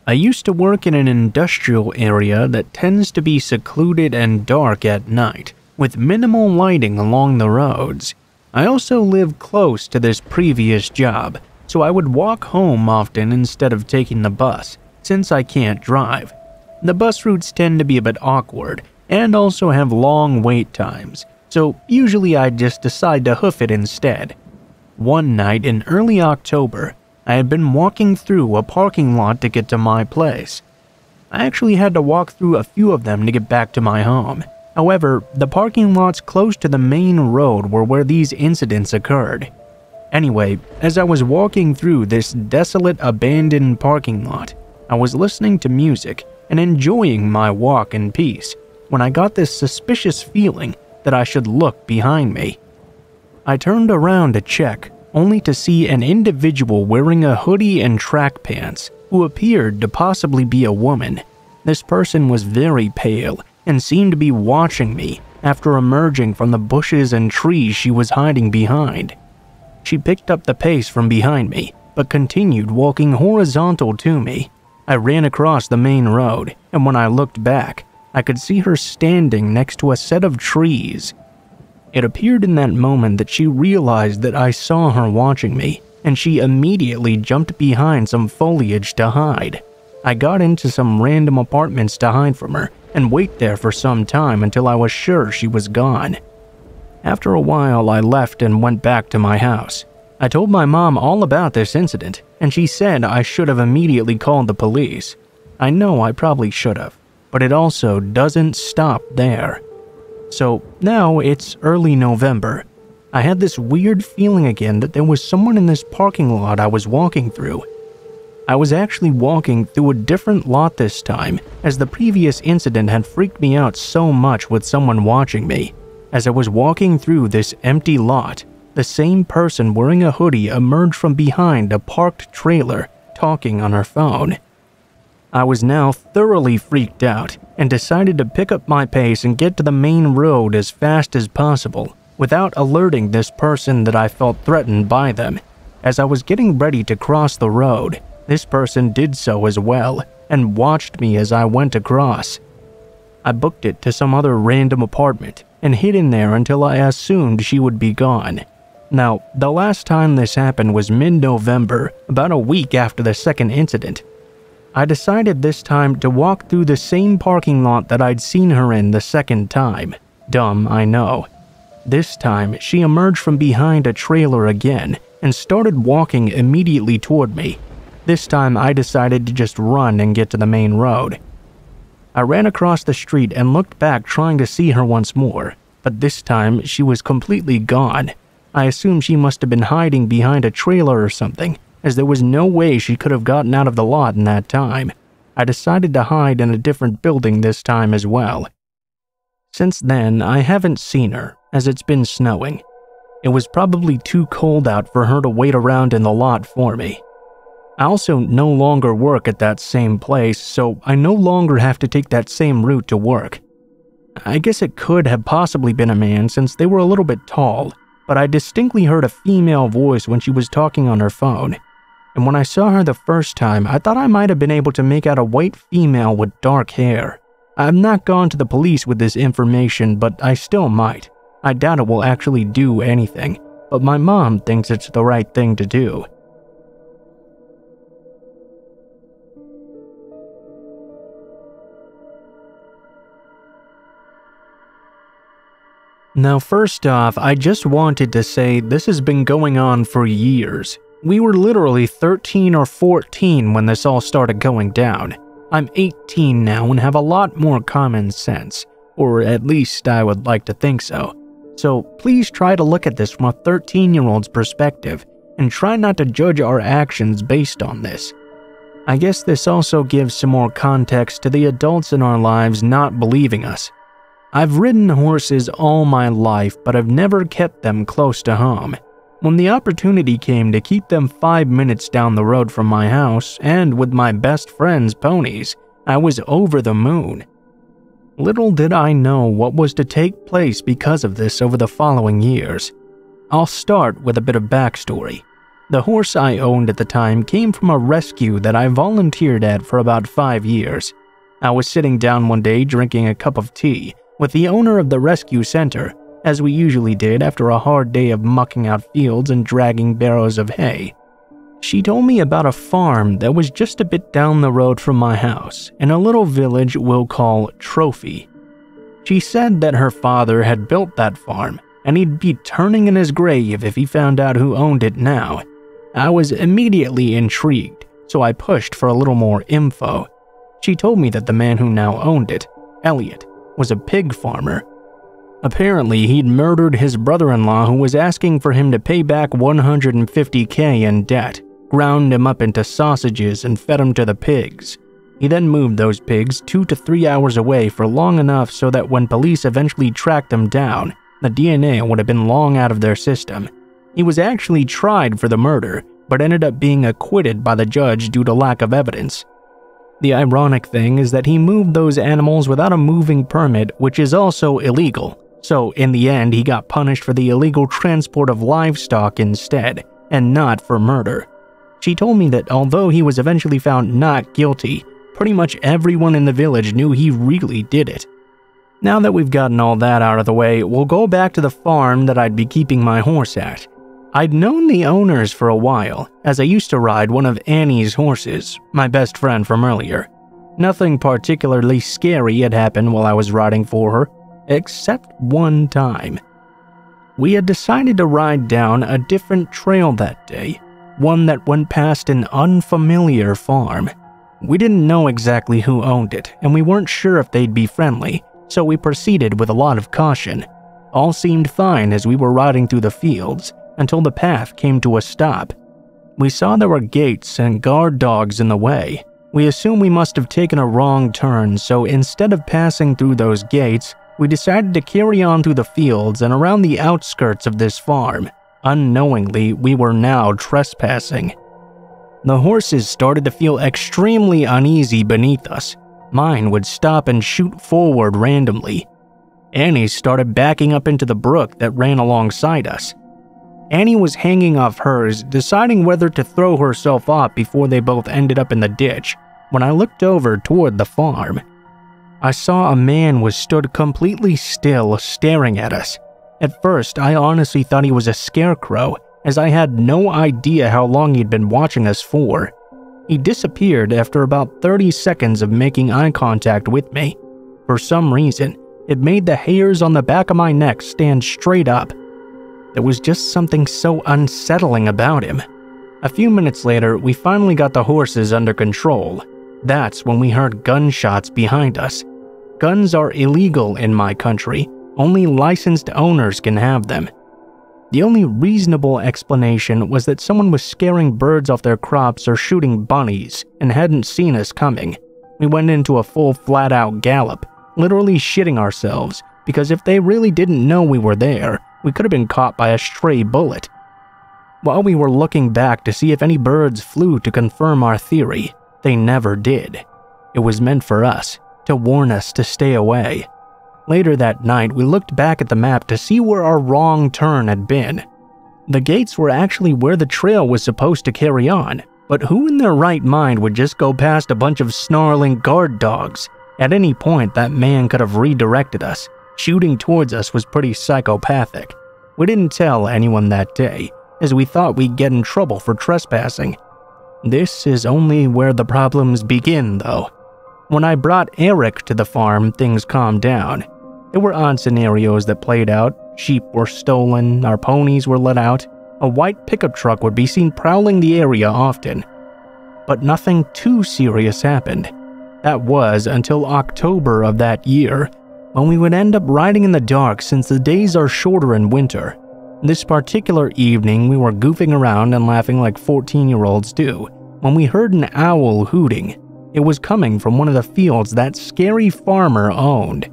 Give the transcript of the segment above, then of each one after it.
I used to work in an industrial area that tends to be secluded and dark at night, with minimal lighting along the roads. I also lived close to this previous job, so I would walk home often instead of taking the bus, since I can't drive. The bus routes tend to be a bit awkward and also have long wait times, so usually I'd just decide to hoof it instead. One night in early October, I had been walking through a parking lot to get to my place. I actually had to walk through a few of them to get back to my home. However, the parking lots close to the main road were where these incidents occurred. Anyway, as I was walking through this desolate, abandoned parking lot, I was listening to music and enjoying my walk in peace when I got this suspicious feeling that I should look behind me. I turned around to check, only to see an individual wearing a hoodie and track pants who appeared to possibly be a woman. This person was very pale and seemed to be watching me after emerging from the bushes and trees she was hiding behind. She picked up the pace from behind me, but continued walking horizontal to me. I ran across the main road, and when I looked back, I could see her standing next to a set of trees. It appeared in that moment that she realized that I saw her watching me, and she immediately jumped behind some foliage to hide. I got into some random apartments to hide from her and wait there for some time until I was sure she was gone. After a while, I left and went back to my house. I told my mom all about this incident, and she said I should have immediately called the police. I know I probably should have, but it also doesn't stop there. So now it's early November. I had this weird feeling again that there was someone in this parking lot I was walking through. I was actually walking through a different lot this time, as the previous incident had freaked me out so much with someone watching me. As I was walking through this empty lot, the same person wearing a hoodie emerged from behind a parked trailer, talking on her phone. I was now thoroughly freaked out and decided to pick up my pace and get to the main road as fast as possible, without alerting this person that I felt threatened by them. As I was getting ready to cross the road, this person did so as well and watched me as I went across. I booked it to some other random apartment and hid in there until I assumed she would be gone. Now, the last time this happened was mid-November, about a week after the second incident. I decided this time to walk through the same parking lot that I'd seen her in the second time. Dumb, I know. This time, she emerged from behind a trailer again and started walking immediately toward me. This time, I decided to just run and get to the main road. I ran across the street and looked back trying to see her once more, but this time she was completely gone. I assumed she must have been hiding behind a trailer or something, as there was no way she could have gotten out of the lot in that time. I decided to hide in a different building this time as well. Since then, I haven't seen her, as it's been snowing. It was probably too cold out for her to wait around in the lot for me. I also no longer work at that same place, so I no longer have to take that same route to work. I guess it could have possibly been a man since they were a little bit tall, but I distinctly heard a female voice when she was talking on her phone. And when I saw her the first time, I thought I might have been able to make out a white female with dark hair. I've not gone to the police with this information, but I still might. I doubt it will actually do anything, but my mom thinks it's the right thing to do. Now first off, I just wanted to say this has been going on for years. We were literally 13 or 14 when this all started going down. I'm 18 now and have a lot more common sense, or at least I would like to think so. So please try to look at this from a 13-year-old's perspective and try not to judge our actions based on this. I guess this also gives some more context to the adults in our lives not believing us. I've ridden horses all my life, but I've never kept them close to home. When the opportunity came to keep them 5 minutes down the road from my house and with my best friend's ponies, I was over the moon. Little did I know what was to take place because of this over the following years. I'll start with a bit of backstory. The horse I owned at the time came from a rescue that I volunteered at for about 5 years. I was sitting down one day drinking a cup of tea with the owner of the rescue center, as we usually did after a hard day of mucking out fields and dragging barrows of hay. She told me about a farm that was just a bit down the road from my house in a little village we'll call Trophy. She said that her father had built that farm and he'd be turning in his grave if he found out who owned it now. I was immediately intrigued, so I pushed for a little more info. She told me that the man who now owned it, Elliot, was a pig farmer. Apparently, he'd murdered his brother-in-law who was asking for him to pay back $150K in debt, ground him up into sausages and fed him to the pigs. He then moved those pigs 2 to 3 hours away for long enough so that when police eventually tracked them down, the DNA would have been long out of their system. He was actually tried for the murder, but ended up being acquitted by the judge due to lack of evidence. The ironic thing is that he moved those animals without a moving permit, which is also illegal. So in the end, he got punished for the illegal transport of livestock instead, and not for murder. She told me that although he was eventually found not guilty, pretty much everyone in the village knew he really did it. Now that we've gotten all that out of the way, we'll go back to the farm that I'd be keeping my horse at. I'd known the owners for a while, as I used to ride one of Annie's horses, my best friend from earlier. Nothing particularly scary had happened while I was riding for her, except one time. We had decided to ride down a different trail that day, one that went past an unfamiliar farm. We didn't know exactly who owned it, and we weren't sure if they'd be friendly, so we proceeded with a lot of caution. All seemed fine as we were riding through the fields, until the path came to a stop. We saw there were gates and guard dogs in the way. We assumed we must have taken a wrong turn, so instead of passing through those gates, we decided to carry on through the fields and around the outskirts of this farm. Unknowingly, we were now trespassing. The horses started to feel extremely uneasy beneath us. Mine would stop and shoot forward randomly. Annie started backing up into the brook that ran alongside us. Annie was hanging off hers, deciding whether to throw herself off before they both ended up in the ditch, when I looked over toward the farm. I saw a man was stood completely still, staring at us. At first, I honestly thought he was a scarecrow, as I had no idea how long he'd been watching us for. He disappeared after about 30 seconds of making eye contact with me. For some reason, it made the hairs on the back of my neck stand straight up. There was just something so unsettling about him. A few minutes later, we finally got the horses under control. That's when we heard gunshots behind us. Guns are illegal in my country. Only licensed owners can have them. The only reasonable explanation was that someone was scaring birds off their crops or shooting bunnies and hadn't seen us coming. We went into a full flat-out gallop, literally shitting ourselves, because if they really didn't know we were there, we could have been caught by a stray bullet. While we were looking back to see if any birds flew to confirm our theory, they never did. It was meant for us, to warn us to stay away. Later that night, we looked back at the map to see where our wrong turn had been. The gates were actually where the trail was supposed to carry on, but who in their right mind would just go past a bunch of snarling guard dogs? At any point, that man could have redirected us. Shooting towards us was pretty psychopathic. We didn't tell anyone that day, as we thought we'd get in trouble for trespassing. This is only where the problems begin, though. When I brought Eric to the farm, things calmed down. There were odd scenarios that played out. Sheep were stolen, our ponies were let out, a white pickup truck would be seen prowling the area often. But nothing too serious happened. That was until October of that year, when we would end up riding in the dark since the days are shorter in winter. This particular evening, we were goofing around and laughing like 14-year-olds do, when we heard an owl hooting. It was coming from one of the fields that scary farmer owned.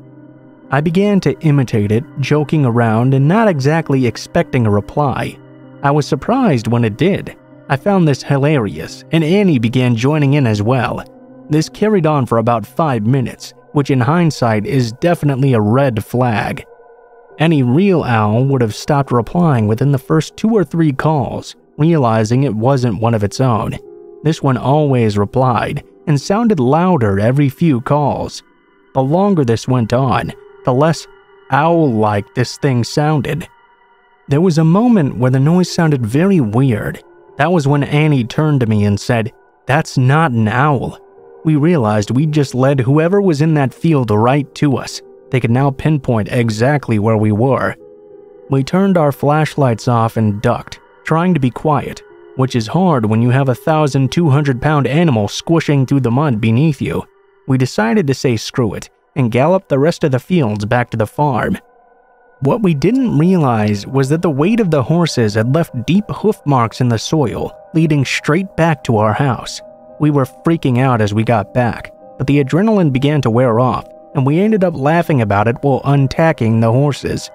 I began to imitate it, joking around and not exactly expecting a reply. I was surprised when it did. I found this hilarious, and Annie began joining in as well. This carried on for about 5 minutes, which in hindsight is definitely a red flag. Any real owl would have stopped replying within the first 2 or 3 calls, realizing it wasn't one of its own. This one always replied and sounded louder every few calls. The longer this went on, the less owl-like this thing sounded. There was a moment where the noise sounded very weird. That was when Annie turned to me and said, "That's not an owl." We realized we'd just led whoever was in that field right to us. They could now pinpoint exactly where we were. We turned our flashlights off and ducked, trying to be quiet, which is hard when you have a 1,200-pound animal squishing through the mud beneath you. We decided to say screw it and gallop the rest of the fields back to the farm. What we didn't realize was that the weight of the horses had left deep hoof marks in the soil, leading straight back to our house. We were freaking out as we got back, but the adrenaline began to wear off, and we ended up laughing about it while untacking the horses.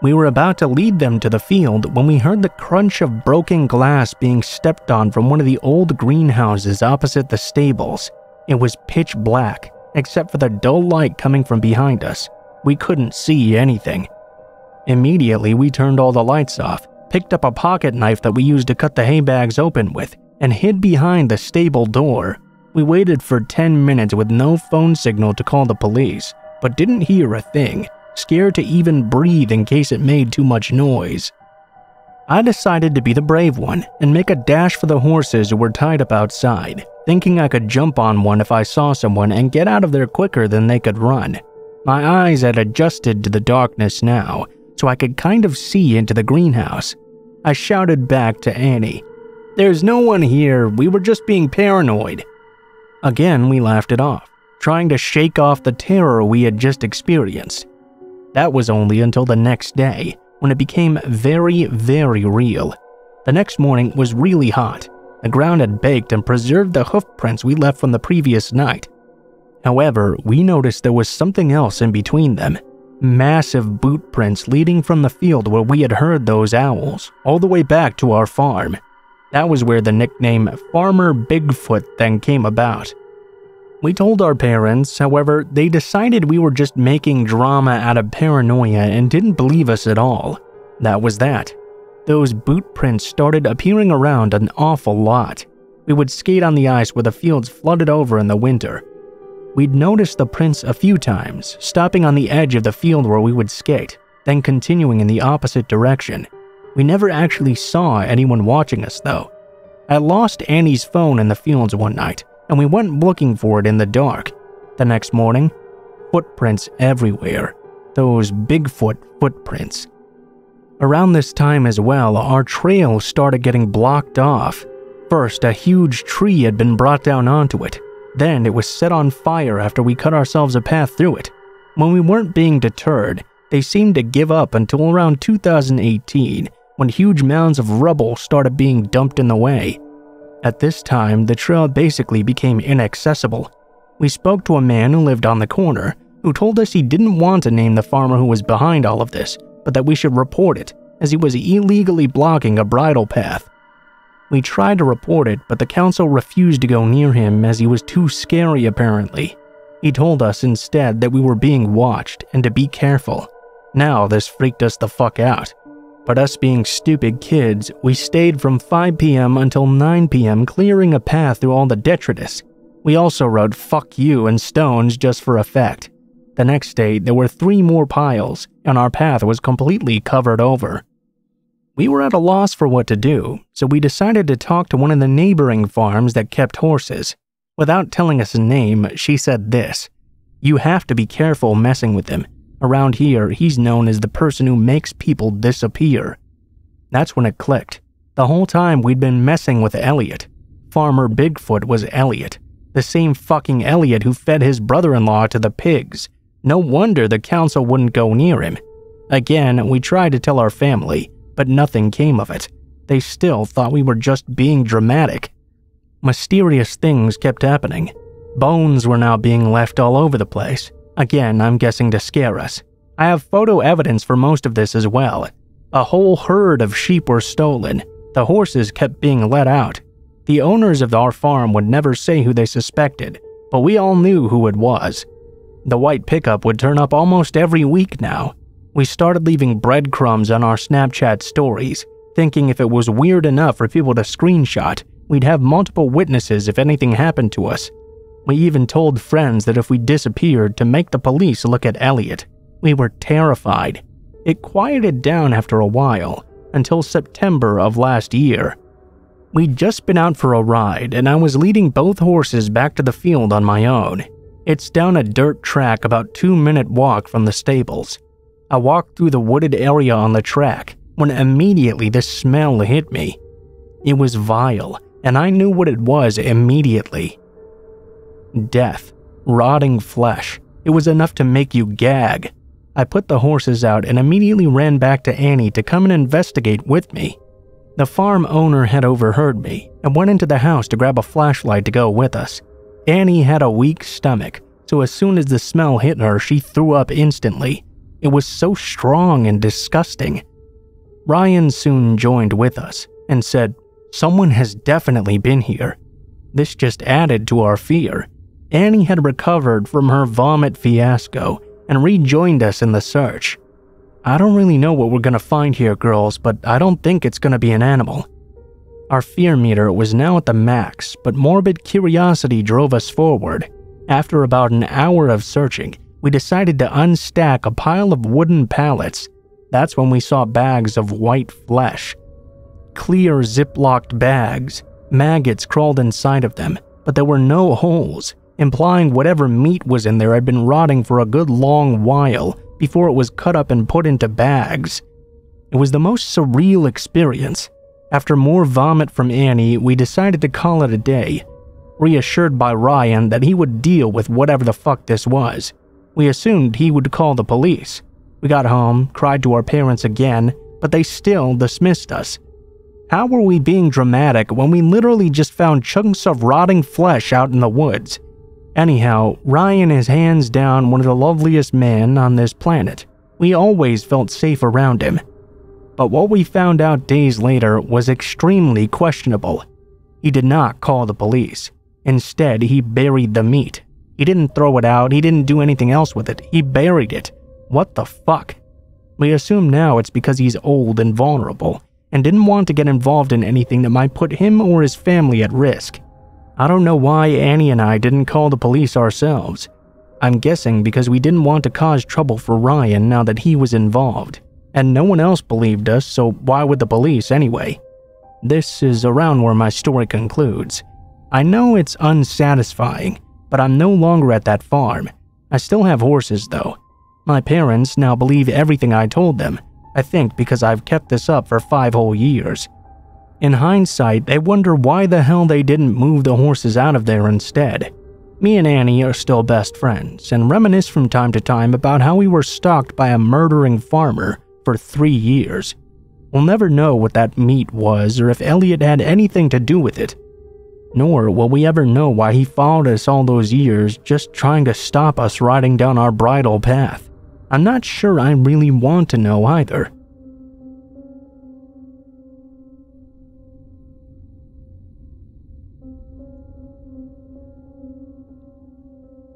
We were about to lead them to the field when we heard the crunch of broken glass being stepped on from one of the old greenhouses opposite the stables. It was pitch black, except for the dull light coming from behind us. We couldn't see anything. Immediately, we turned all the lights off, picked up a pocket knife that we used to cut the hay bags open with, and hid behind the stable door. We waited for 10 minutes with no phone signal to call the police, but didn't hear a thing, scared to even breathe in case it made too much noise. I decided to be the brave one and make a dash for the horses who were tied up outside, thinking I could jump on one if I saw someone and get out of there quicker than they could run. My eyes had adjusted to the darkness now, so I could kind of see into the greenhouse. I shouted back to Annie, "There's no one here, we were just being paranoid." Again, we laughed it off, trying to shake off the terror we had just experienced. That was only until the next day, when it became very, very real. The next morning was really hot. The ground had baked and preserved the hoof prints we left from the previous night. However, we noticed there was something else in between them. Massive boot prints leading from the field where we had heard those owls, all the way back to our farm. That was where the nickname Farmer Bigfoot then came about. We told our parents, however, they decided we were just making drama out of paranoia and didn't believe us at all. That was that. Those boot prints started appearing around an awful lot. We would skate on the ice where the fields flooded over in the winter. We'd noticed the prints a few times, stopping on the edge of the field where we would skate, then continuing in the opposite direction. We never actually saw anyone watching us, though. I lost Annie's phone in the fields one night, and we went looking for it in the dark. The next morning, footprints everywhere. Those Bigfoot footprints. Around this time as well, our trail started getting blocked off. First, a huge tree had been brought down onto it. Then it was set on fire after we cut ourselves a path through it. When we weren't being deterred, they seemed to give up until around 2018, when huge mounds of rubble started being dumped in the way. At this time, the trail basically became inaccessible. We spoke to a man who lived on the corner, who told us he didn't want to name the farmer who was behind all of this, but that we should report it, as he was illegally blocking a bridle path. We tried to report it, but the council refused to go near him as he was too scary apparently. He told us instead that we were being watched and to be careful. Now this freaked us the fuck out. But us being stupid kids, we stayed from 5 p.m. until 9 p.m. clearing a path through all the detritus. We also wrote "fuck you" in stones just for effect. The next day, there were 3 more piles, and our path was completely covered over. We were at a loss for what to do, so we decided to talk to one of the neighboring farms that kept horses. Without telling us a name, she said this: "You have to be careful messing with him. Around here, he's known as the person who makes people disappear." That's when it clicked. The whole time we'd been messing with Elliot. Farmer Bigfoot was Elliot, the same fucking Elliot who fed his brother-in-law to the pigs. No wonder the council wouldn't go near him. Again, we tried to tell our family, but nothing came of it. They still thought we were just being dramatic. Mysterious things kept happening. Bones were now being left all over the place. Again, I'm guessing to scare us. I have photo evidence for most of this as well. A whole herd of sheep were stolen. The horses kept being let out. The owners of our farm would never say who they suspected, but we all knew who it was. The white pickup would turn up almost every week now. We started leaving breadcrumbs on our Snapchat stories, thinking if it was weird enough for people to screenshot, we'd have multiple witnesses if anything happened to us. We even told friends that if we disappeared to make the police look at Elliot. We were terrified. It quieted down after a while, until September of last year. We'd just been out for a ride, and I was leading both horses back to the field on my own. It's down a dirt track about 2-minute walk from the stables. I walked through the wooded area on the track, when immediately the smell hit me. It was vile, and I knew what it was immediately. Death. Rotting flesh. It was enough to make you gag. I put the horses out and immediately ran back to Annie to come and investigate with me. The farm owner had overheard me and went into the house to grab a flashlight to go with us. Annie had a weak stomach, so as soon as the smell hit her, she threw up instantly. It was so strong and disgusting. Ryan soon joined with us and said, "Someone has definitely been here." This just added to our fear. Annie had recovered from her vomit fiasco and rejoined us in the search. "I don't really know what we're gonna find here, girls, but I don't think it's gonna be an animal." Our fear meter was now at the max, but morbid curiosity drove us forward. After about an hour of searching, we decided to unstack a pile of wooden pallets. That's when we saw bags of white flesh. Clear zip-locked bags. Maggots crawled inside of them, but there were no holes, implying whatever meat was in there had been rotting for a good long while before it was cut up and put into bags. It was the most surreal experience. After more vomit from Annie, we decided to call it a day. Reassured by Ryan that he would deal with whatever the fuck this was, we assumed he would call the police. We got home, cried to our parents again, but they still dismissed us. How were we being dramatic when we literally just found chunks of rotting flesh out in the woods? Anyhow, Ryan is hands down one of the loveliest men on this planet. We always felt safe around him. But what we found out days later was extremely questionable. He did not call the police. Instead, he buried the meat. He didn't throw it out, he didn't do anything else with it, he buried it. What the fuck? We assume now it's because he's old and vulnerable, and didn't want to get involved in anything that might put him or his family at risk. I don't know why Annie and I didn't call the police ourselves. I'm guessing because we didn't want to cause trouble for Ryan now that he was involved. And no one else believed us, so why would the police anyway? This is around where my story concludes. I know it's unsatisfying, but I'm no longer at that farm. I still have horses though. My parents now believe everything I told them, I think because I've kept this up for 5 whole years. In hindsight, they wonder why the hell they didn't move the horses out of there instead. Me and Annie are still best friends and reminisce from time to time about how we were stalked by a murdering farmer for 3 years. We'll never know what that meat was or if Elliot had anything to do with it. Nor will we ever know why he followed us all those years just trying to stop us riding down our bridle path. I'm not sure I really want to know either.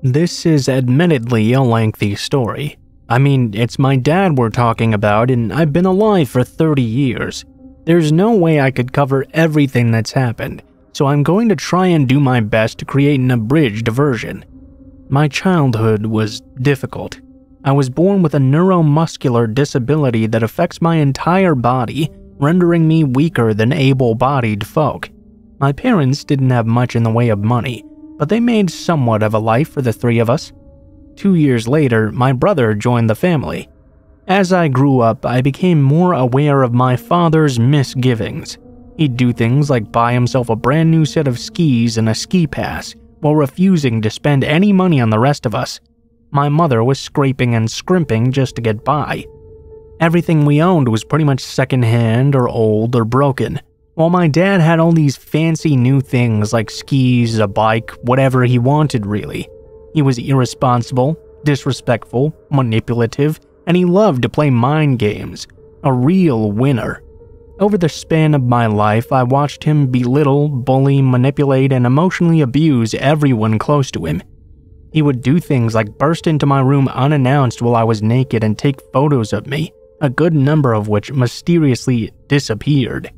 This is admittedly a lengthy story. I mean, it's my dad we're talking about, and I've been alive for 30 years. There's no way I could cover everything that's happened, so I'm going to try and do my best to create an abridged version. My childhood was difficult. I was born with a neuromuscular disability that affects my entire body, rendering me weaker than able-bodied folk. My parents didn't have much in the way of money, but they made somewhat of a life for the 3 of us. 2 years later, my brother joined the family. As I grew up, I became more aware of my father's misgivings. He'd do things like buy himself a brand new set of skis and a ski pass, while refusing to spend any money on the rest of us. My mother was scraping and scrimping just to get by. Everything we owned was pretty much secondhand or old or broken, while my dad had all these fancy new things like skis, a bike, whatever he wanted really. He was irresponsible, disrespectful, manipulative, and he loved to play mind games. A real winner. Over the span of my life, I watched him belittle, bully, manipulate, and emotionally abuse everyone close to him. He would do things like burst into my room unannounced while I was naked and take photos of me, a good number of which mysteriously disappeared.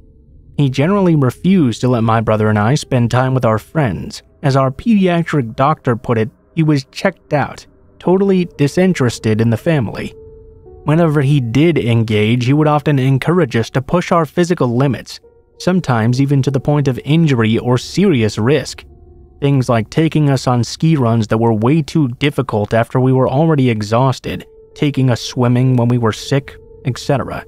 He generally refused to let my brother and I spend time with our friends. As our pediatric doctor put it, he was checked out, totally disinterested in the family. Whenever he did engage, he would often encourage us to push our physical limits, sometimes even to the point of injury or serious risk. Things like taking us on ski runs that were way too difficult after we were already exhausted, taking us swimming when we were sick, etc.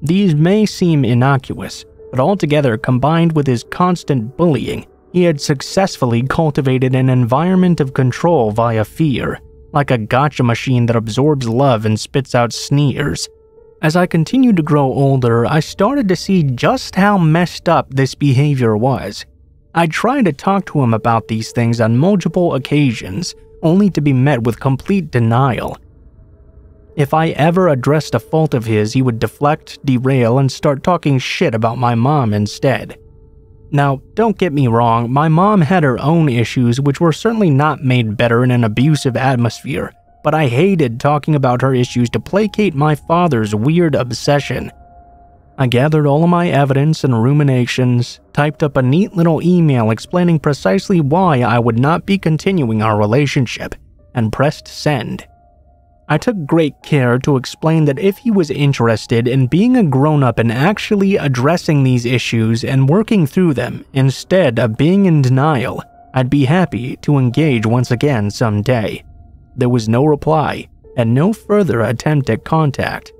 These may seem innocuous, but altogether combined with his constant bullying, he had successfully cultivated an environment of control via fear, like a gotcha machine that absorbs love and spits out sneers. As I continued to grow older, I started to see just how messed up this behavior was. I tried to talk to him about these things on multiple occasions, only to be met with complete denial. If I ever addressed a fault of his, he would deflect, derail, and start talking shit about my mom instead. Now, don't get me wrong, my mom had her own issues which were certainly not made better in an abusive atmosphere, but I hated talking about her issues to placate my father's weird obsession. I gathered all of my evidence and ruminations, typed up a neat little email explaining precisely why I would not be continuing our relationship, and pressed send. I took great care to explain that if he was interested in being a grown-up and actually addressing these issues and working through them instead of being in denial, I'd be happy to engage once again someday. There was no reply, and no further attempt at contact.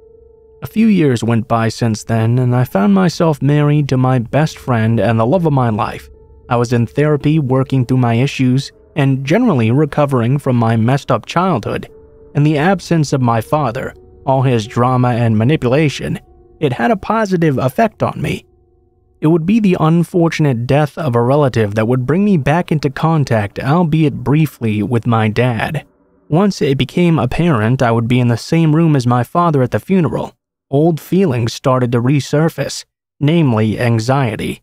A few years went by since then, and I found myself married to my best friend and the love of my life. I was in therapy working through my issues, and generally recovering from my messed up childhood. In the absence of my father, all his drama and manipulation, it had a positive effect on me. It would be the unfortunate death of a relative that would bring me back into contact, albeit briefly, with my dad. Once it became apparent I would be in the same room as my father at the funeral, old feelings started to resurface, namely anxiety.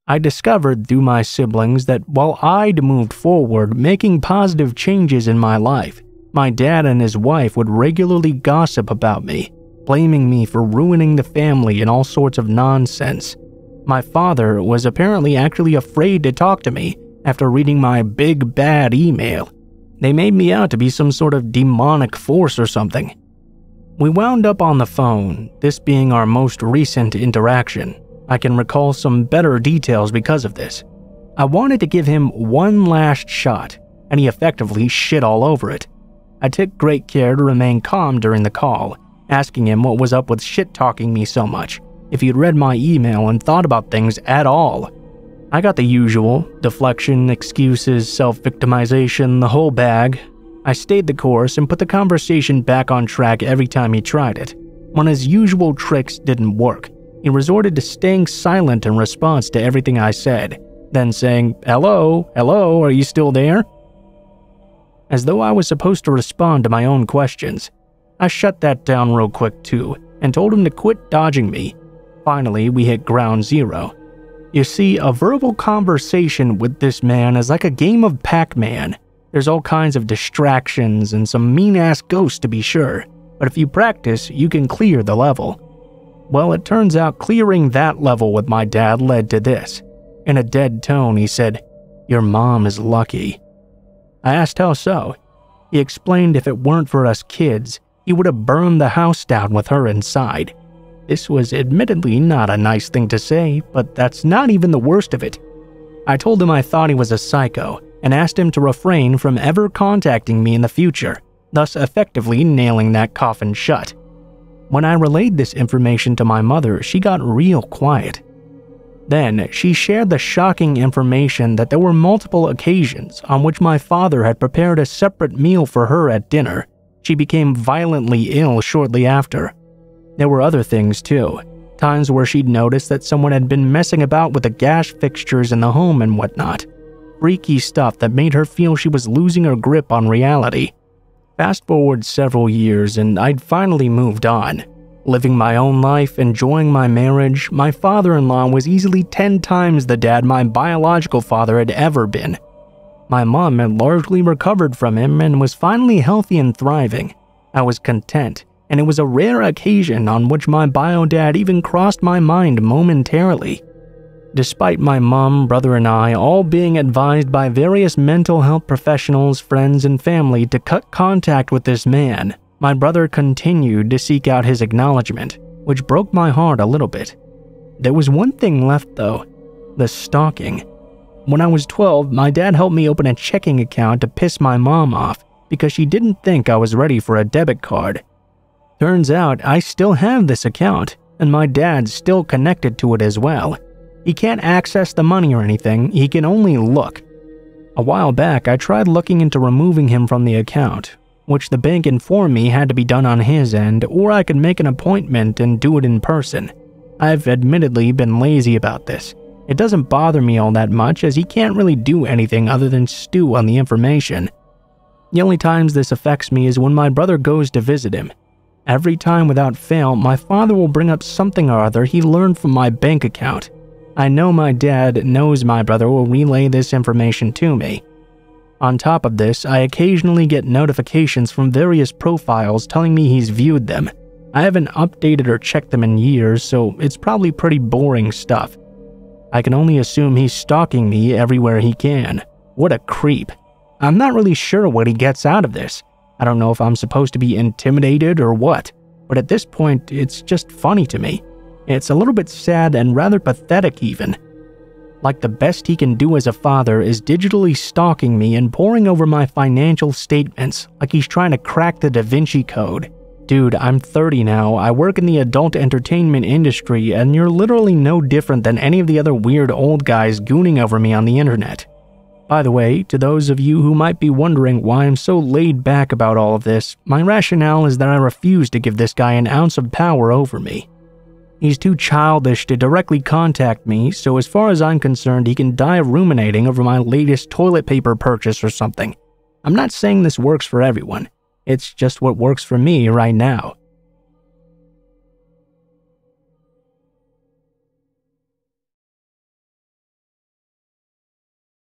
I discovered through my siblings that while I'd moved forward, making positive changes in my life, my dad and his wife would regularly gossip about me, blaming me for ruining the family and all sorts of nonsense. My father was apparently actually afraid to talk to me after reading my big bad email. They made me out to be some sort of demonic force or something. We wound up on the phone, this being our most recent interaction. I can recall some better details because of this. I wanted to give him one last shot, and he effectively shit all over it. I took great care to remain calm during the call, asking him what was up with shit-talking me so much, if he'd read my email and thought about things at all. I got the usual, deflection, excuses, self-victimization, the whole bag. I stayed the course and put the conversation back on track every time he tried it. When his usual tricks didn't work, he resorted to staying silent in response to everything I said, then saying, hello, are you still there?" As though I was supposed to respond to my own questions. I shut that down real quick too, and told him to quit dodging me. Finally, we hit ground zero. You see, a verbal conversation with this man is like a game of Pac-Man. There's all kinds of distractions and some mean-ass ghosts to be sure, but if you practice, you can clear the level. Well, it turns out clearing that level with my dad led to this. In a dead tone, he said, "Your mom is lucky." I asked how so. He explained if it weren't for us kids, he would have burned the house down with her inside. This was admittedly not a nice thing to say, but that's not even the worst of it. I told him I thought he was a psycho, and asked him to refrain from ever contacting me in the future, thus effectively nailing that coffin shut. When I relayed this information to my mother, she got real quiet. Then, she shared the shocking information that there were multiple occasions on which my father had prepared a separate meal for her at dinner. She became violently ill shortly after. There were other things too, times where she'd noticed that someone had been messing about with the gas fixtures in the home and whatnot. Freaky stuff that made her feel she was losing her grip on reality. Fast forward several years and I'd finally moved on. Living my own life, enjoying my marriage, my father-in-law was easily 10 times the dad my biological father had ever been. My mom had largely recovered from him and was finally healthy and thriving. I was content, and it was a rare occasion on which my bio dad even crossed my mind momentarily. Despite my mom, brother, and I all being advised by various mental health professionals, friends, and family to cut contact with this man, my brother continued to seek out his acknowledgement, which broke my heart a little bit. There was one thing left though, the stalking. When I was 12, my dad helped me open a checking account to piss my mom off because she didn't think I was ready for a debit card. Turns out I still have this account, and my dad's still connected to it as well. He can't access the money or anything, he can only look. A while back, I tried looking into removing him from the account, which the bank informed me had to be done on his end, or I could make an appointment and do it in person. I've admittedly been lazy about this. It doesn't bother me all that much, as he can't really do anything other than stew on the information. The only times this affects me is when my brother goes to visit him. Every time without fail, my father will bring up something or other he learned from my bank account. I know my dad knows my brother will relay this information to me. On top of this, I occasionally get notifications from various profiles telling me he's viewed them. I haven't updated or checked them in years, so it's probably pretty boring stuff. I can only assume he's stalking me everywhere he can. What a creep. I'm not really sure what he gets out of this. I don't know if I'm supposed to be intimidated or what, but at this point, it's just funny to me. It's a little bit sad and rather pathetic even. Like the best he can do as a father is digitally stalking me and poring over my financial statements like he's trying to crack the Da Vinci Code. Dude, I'm 30 now, I work in the adult entertainment industry, and you're literally no different than any of the other weird old guys gooning over me on the internet. By the way, to those of you who might be wondering why I'm so laid back about all of this, my rationale is that I refuse to give this guy an ounce of power over me. He's too childish to directly contact me, so as far as I'm concerned, he can die ruminating over my latest toilet paper purchase or something. I'm not saying this works for everyone. It's just what works for me right now.